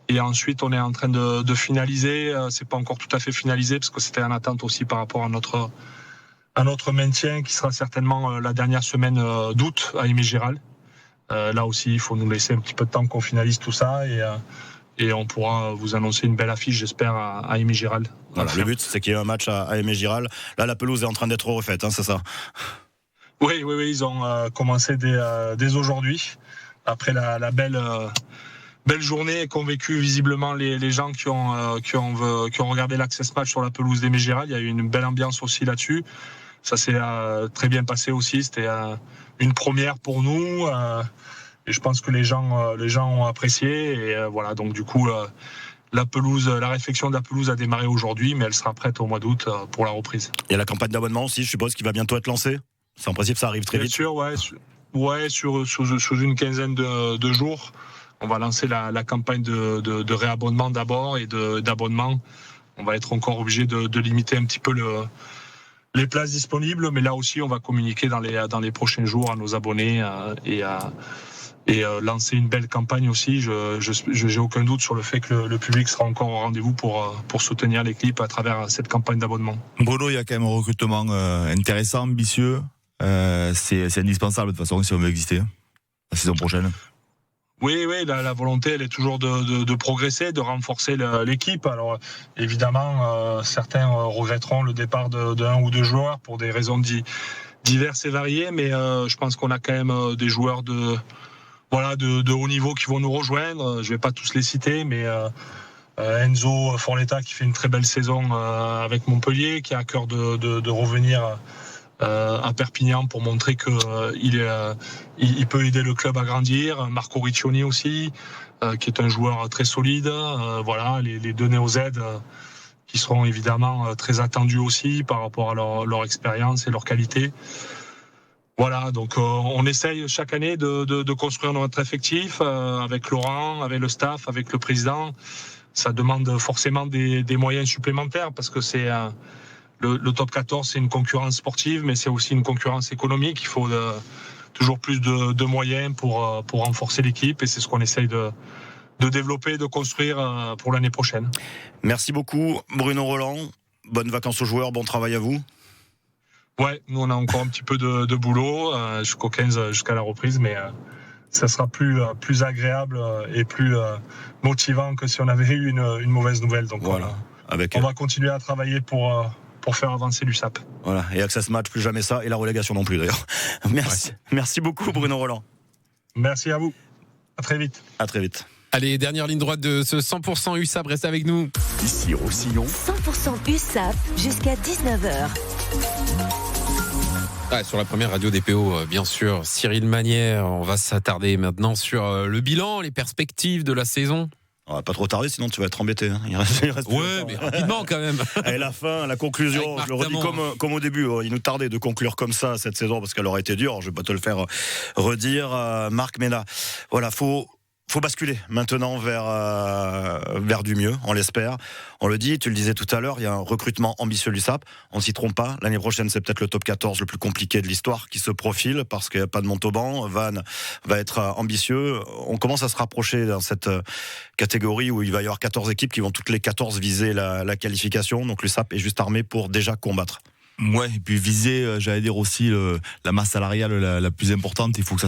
Et ensuite, on est en train de finaliser. C'est pas encore tout à fait finalisé parce que c'était en attente aussi par rapport à notre maintien qui sera certainement la dernière semaine d'août à Aimé-Géral. Là aussi, il faut nous laisser un petit peu de temps qu'on finalise tout ça et on pourra vous annoncer une belle affiche, j'espère, à Aimé-Géral. Voilà, le but, c'est qu'il y ait un match à Aimé-Géral. Là, la pelouse est en train d'être refaite, c'est ça ? Oui, ils ont commencé dès aujourd'hui, après la belle journée qu'ont vécu visiblement les gens qui ont regardé l'Access Match sur la pelouse d'Aimé-Géral. Il y a eu une belle ambiance aussi là-dessus. Ça s'est très bien passé aussi. C'était une première pour nous. Et je pense que les gens ont apprécié. Et voilà, donc du coup, la réfection de la pelouse a démarré aujourd'hui, mais elle sera prête au mois d'août pour la reprise. Il y a la campagne d'abonnement aussi, je suppose, qui va bientôt être lancée. C'est en principe, ça arrive très vite. Bien sûr, ouais, sous une quinzaine de jours. On va lancer la campagne de réabonnement d'abord et d'abonnement. On va être encore obligé de limiter un petit peu les places disponibles, mais là aussi, on va communiquer dans les prochains jours à nos abonnés et lancer une belle campagne aussi. J'ai aucun doute sur le fait que le public sera encore au rendez-vous pour soutenir l'équipe à travers cette campagne d'abonnement. Bruno, il y a quand même un recrutement intéressant, ambitieux. C'est indispensable de toute façon si on veut exister la saison prochaine. Oui, la volonté, elle est toujours de progresser, de renforcer l'équipe. Alors, évidemment, certains regretteront le départ d'un ou deux joueurs pour des raisons diverses et variées, mais je pense qu'on a quand même des joueurs de haut niveau qui vont nous rejoindre. Je vais pas tous les citer, mais Enzo Forletta qui fait une très belle saison avec Montpellier, qui a à cœur de revenir à Perpignan pour montrer que il peut aider le club à grandir. Marco Riccioni aussi, qui est un joueur très solide. Voilà, les deux Néo-Z qui seront évidemment très attendus aussi par rapport à leur expérience et leur qualité. Voilà, donc on essaye chaque année de construire notre effectif avec Laurent, avec le staff, avec le président. Ça demande forcément des moyens supplémentaires parce que c'est le top 14, c'est une concurrence sportive, mais c'est aussi une concurrence économique. Il faut toujours plus de moyens pour renforcer l'équipe et c'est ce qu'on essaye de développer, de construire pour l'année prochaine. Merci beaucoup Bruno Roland. Bonnes vacances aux joueurs, bon travail à vous. Ouais, nous on a encore un petit peu de boulot jusqu'au 15, jusqu'à la reprise, mais ça sera plus agréable et plus motivant que si on avait eu une mauvaise nouvelle. Donc voilà. On va continuer à travailler pour faire avancer l'USAP. Voilà, et Access Match, plus jamais ça, et la relégation non plus d'ailleurs. Merci beaucoup Bruno Roland. Merci à vous. À très vite. À très vite. Allez, dernière ligne droite de ce 100% USAP, restez avec nous. Ici Roussillon. 100% USAP jusqu'à 19h. Sur la première radio DPO, bien sûr. Cyril Manière, on va s'attarder maintenant sur le bilan, les perspectives de la saison. On va pas trop tarder, sinon tu vas être embêté. Il reste ouais, mais rapidement quand même. Et la fin, la conclusion, je le redis comme au début. Il nous tardait de conclure comme ça cette saison parce qu'elle aurait été dure. Je vais pas te le faire redire, Marc Mena. Voilà, faut basculer maintenant vers du mieux, on l'espère. On le dit, tu le disais tout à l'heure, il y a un recrutement ambitieux de l'USAP. On ne s'y trompe pas. L'année prochaine, c'est peut-être le top 14 le plus compliqué de l'histoire qui se profile parce qu'il n'y a pas de Montauban. Vannes va être ambitieux. On commence à se rapprocher dans cette catégorie où il va y avoir 14 équipes qui vont toutes les 14 viser la qualification. Donc l'USAP est juste armé pour déjà combattre. Ouais, et puis viser, j'allais dire aussi la masse salariale la plus importante. Il faut que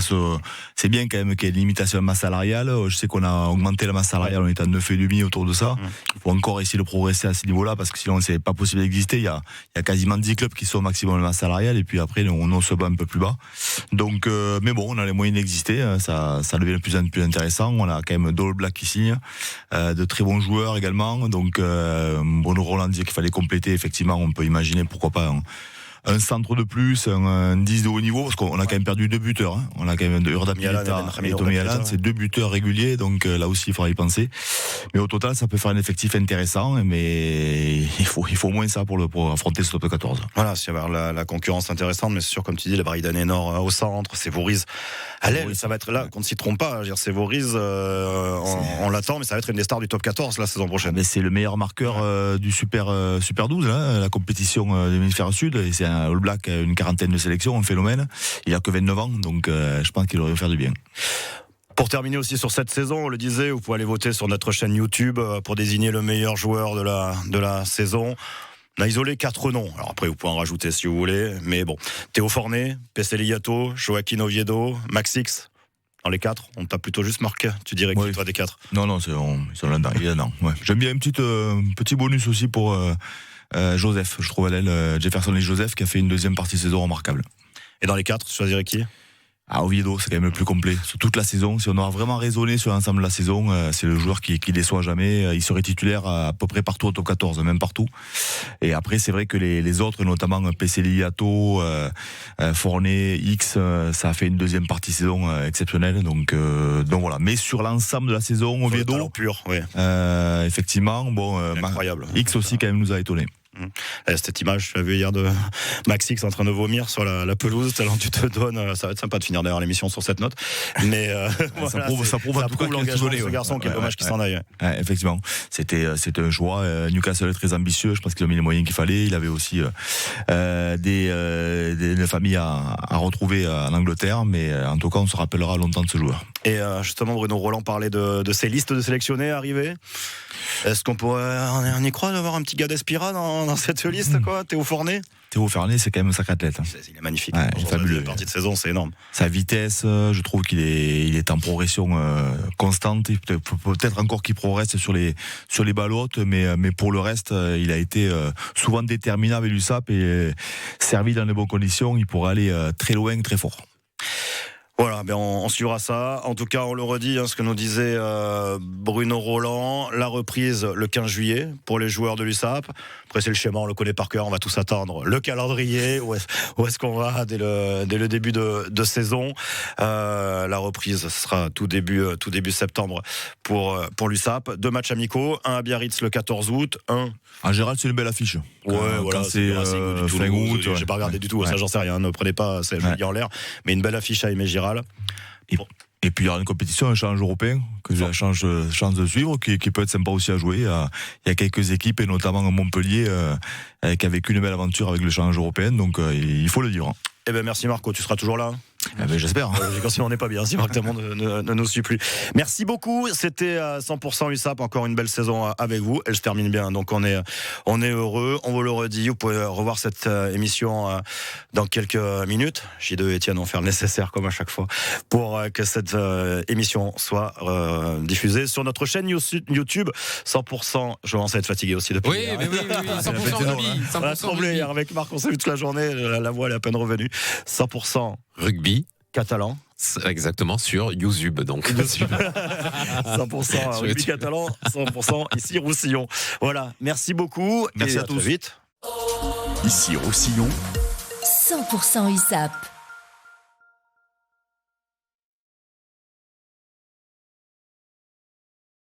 c'est bien quand même qu'il y ait une limitation de masse salariale. Je sais qu'on a augmenté la masse salariale, on est à 9,5 autour de ça. Il faut encore essayer de progresser à ce niveau-là parce que sinon c'est pas possible d'exister. Il y a quasiment 10 clubs qui sont au maximum de masse salariale et puis après on se bat un peu plus bas. Donc, mais bon, on a les moyens d'exister. Ça devient de plus en plus intéressant. On a quand même deux All Blacks qui signent, de très bons joueurs également. Donc, Bruno Roland disait qu'il fallait compléter. Effectivement, on peut imaginer pourquoi pas un centre de plus, un 10 de haut niveau, parce qu'on a quand même perdu 2 buteurs. Hein. On a quand même Urda Pileta et Tommy Allan, c'est 2 buteurs réguliers, donc là aussi il faudra y penser. Mais au total, ça peut faire un effectif intéressant, mais il faut au moins ça pour affronter ce top 14. Voilà, s'il y a la concurrence intéressante, mais c'est sûr, comme tu dis, les Braidan Nord au centre, c'est Voriz à l'aile, ça va être là, qu'on ne s'y trompe pas. Je veux dire, c'est Voriz, on l'attend, mais ça va être une des stars du top 14 la saison prochaine. Mais c'est le meilleur marqueur du Super 12, là, la compétition de l'hémisphère sud, et c'est un All Black, une quarantaine de sélections, un phénomène. Il a que 29 ans, donc je pense qu'il aurait faire du bien. Pour terminer aussi sur cette saison, on le disait, vous pouvez aller voter sur notre chaîne YouTube pour désigner le meilleur joueur de la saison. On a isolé 4 noms. Alors après, vous pouvez en rajouter si vous voulez. Mais bon, Théo Fornet, Peseli Yato, Joaquin Oviedo, Max X. Dans les 4, on t'a plutôt juste marqué. Tu dirais qui, toi, des 4? Non, ils sont là-dedans. Ouais. J'aime bien un petit bonus aussi pour Joseph. Je trouve à l'aile Jefferson et Joseph qui a fait une deuxième partie de saison remarquable. Et dans les 4, tu choisirais qui? Oviedo, c'est quand même le plus complet sur toute la saison. Si on a vraiment raisonné sur l'ensemble de la saison, c'est le joueur qui déçoit jamais. Il serait titulaire à peu près partout au top 14, même partout. Et après, c'est vrai que les autres, notamment Peseli Yato, Fornet, X, ça a fait une deuxième partie de saison exceptionnelle. Donc voilà. Mais sur l'ensemble de la saison, Oviedo, pur, oui. Effectivement, incroyable. X aussi quand même nous a étonné. Cette image, je l'ai vue hier de Max X en train de vomir sur la pelouse, tellement tu te donnes. Ça va être sympa de finir d'ailleurs l'émission sur cette note. Mais voilà, ça prouve en tout cas l'engagement de ce garçon qui est dommage qu'il s'en aille. Effectivement, c'était un choix. Newcastle est très ambitieux. Je pense qu'ils ont mis les moyens qu'il fallait. Il avait aussi des familles à retrouver en Angleterre, mais en tout cas, on se rappellera longtemps de ce joueur. Et justement, Bruno Roland parlait de ces listes de sélectionnés arrivées. Est-ce qu'on pourrait, on y croit d'avoir un petit gars d'Espira dans cette liste, quoi? Théo Fornet, c'est quand même un sacré athlète. Il est magnifique. Il est fabuleux. La partie de saison, c'est énorme. Sa vitesse, je trouve qu'il est en progression constante. Peut-être encore qu'il progresse sur les balles hautes, mais pour le reste, il a été souvent déterminant avec l'USAP et servi dans les bonnes conditions. Il pourrait aller très loin, très fort. Voilà, on suivra ça. En tout cas, on le redit, ce que nous disait Bruno Roland, la reprise le 15 juillet pour les joueurs de l'USAP. Après, c'est le schéma, on le connaît par cœur, on va tous attendre le calendrier, où est-ce qu'on va dès le début de saison. La reprise, ce sera tout début septembre pour l'USAP. 2 matchs amicaux, un à Biarritz le 14 aut, En général, c'est une belle affiche. Ouais, voilà, c'est fin août. J'ai pas regardé du tout, ça j'en sais rien, ne prenez pas, je le dis en l'air, mais une belle affiche à Aimé-Giral. Et puis il y aura une compétition, un challenge européen que j'ai la chance de suivre, qui peut être sympa aussi à jouer. Il y a quelques équipes, et notamment Montpellier, qui a vécu une belle aventure avec le challenge européen, donc il faut le dire. Eh ben merci Marco, tu seras toujours là. J'espère. Si on n'est pas bien, si Marc Tamon ne nous suit plus. Merci beaucoup. C'était 100% USAP. Encore une belle saison avec vous. Elle se termine bien. Donc on est heureux. On vous le redit. Vous pouvez revoir cette émission dans quelques minutes. J2 et Étienne vont faire le nécessaire comme à chaque fois pour que cette émission soit diffusée sur notre chaîne YouTube 100%. Je commence à être fatigué aussi depuis. Oui, mais oui, 100% rugby. On a tremblé hier avec Marc. On s'est vu toute la journée. La voix elle est à peine revenue. 100% rugby catalan. Exactement, sur YouTube, donc. 100% rugby catalan, 100% ici Roussillon. Voilà, merci beaucoup. Merci et à tous. Très vite. Ici Roussillon. 100% USAP.